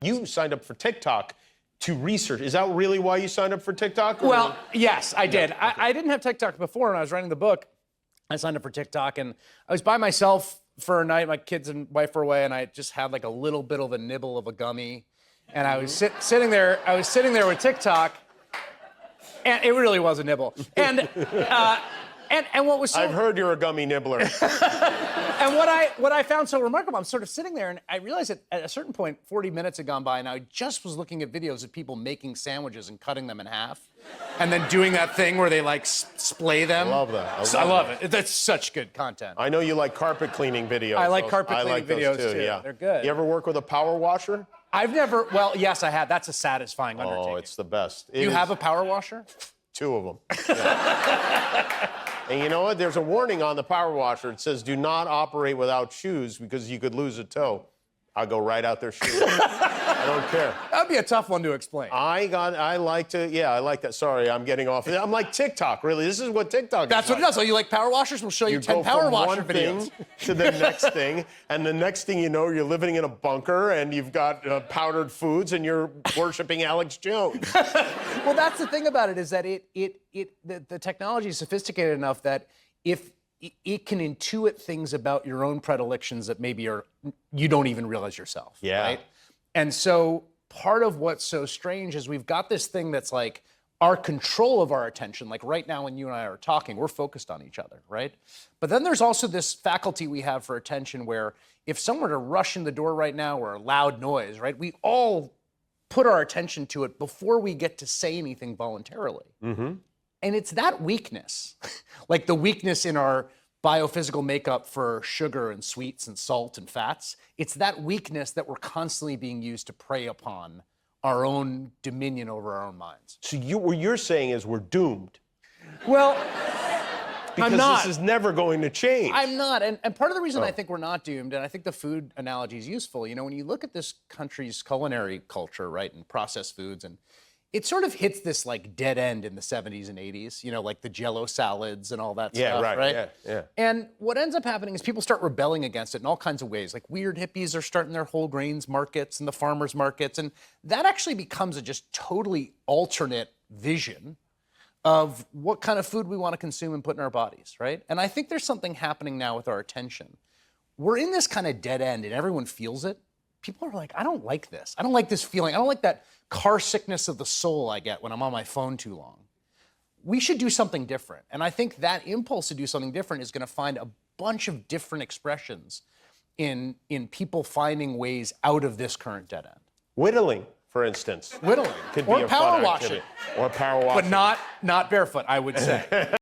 You signed up for TikTok to research. Is that really why you signed up for TikTok? Or? Well, yes, I did. Okay. I didn't have TikTok before when I was writing the book. I signed up for TikTok, and I was by myself for a night. My kids and wife were away, and I just had like a little bit of a nibble of a gummy. And I was sitting there. I was sitting there with TikTok, and it really was a nibble. And what was so... I've heard you're a gummy nibbler. And what I found so remarkable, I'm sort of sitting there, and I realized that at a certain point, 40 minutes had gone by, and I just was looking at videos of people making sandwiches and cutting them in half, and then doing that thing where they like splay them. I love that. I love it. That's such good content. I know you like carpet cleaning videos. I like carpet cleaning videos videos too. Yeah, they're good. You ever work with a power washer? I've never. Well, yes, I have. That's a satisfying undertaking. Oh, it's the best. You have a power washer? 2 of them. Yeah. And you know what? There's a warning on the power washer. It says, do not operate without shoes because you could lose a toe. I'll go right out their shoes. I don't care. That'd be a tough one to explain. I like that. Sorry, I'm getting off. I'm like TikTok, really. This is what TikTok That's is what it does. So you like power washers? We'll show you 10 power washer videos. To the next thing, and the nenext thing you know, you're living in a bunker and you've got powdered foods and you're worshiping Alex Jones. Well, that's the thing about it is that the technology is sophisticated enough that if it can intuit things about your own predilections that maybe you don't even realize yourself. Yeah. Right? And so part of what's so strange is we've got this thing that's like our control of our attention. Like right now when you and I are talking, we're focused on each other, right? But then there's also this faculty we have for attention where if someone were to rush in the door right now or a loud noise, right, we all put our attention to it before we get to say anything voluntarily. Mm-hmm. And it's that weakness, like the weakness in our biophysical makeup for sugar and sweets and salt and fats. It's that weakness that we're constantly being used to prey upon our own dominion over our own minds. So what you're saying is we're doomed. Well, because I'm not. This is never going to change. I'm not. And part of the reason I think we're not doomed, and I think the food analogy is useful, you know, when you look at this country's culinary culture, right, and processed foods, and it sort of hits this like dead end in the 70s and 80s, you know, like the Jell-O salads and all that stuff, right? Yeah. And what ends up happening is people start rebelling against it in all kinds of ways. Like weird hippies are starting their whole grains markets and the farmers markets, and that actually becomes a just totally alternate vision of what kind of food we want to consume and put in our bodies, right? And I think there's something happening now with our attention. We're in this kind of dead end and everyone feels it. People are like, I don't like this. I don't like this feeling. I don't like that car sickness of the soul I get when I'm on my phone too long. We should do something different. And I think that impulse to do something different is going to find a bunch of different expressions in people finding ways out of this current dead end. Whittling, for instance. Whittling. Could or be a power fun washing. activity. Or power washing. But not barefoot, I would say.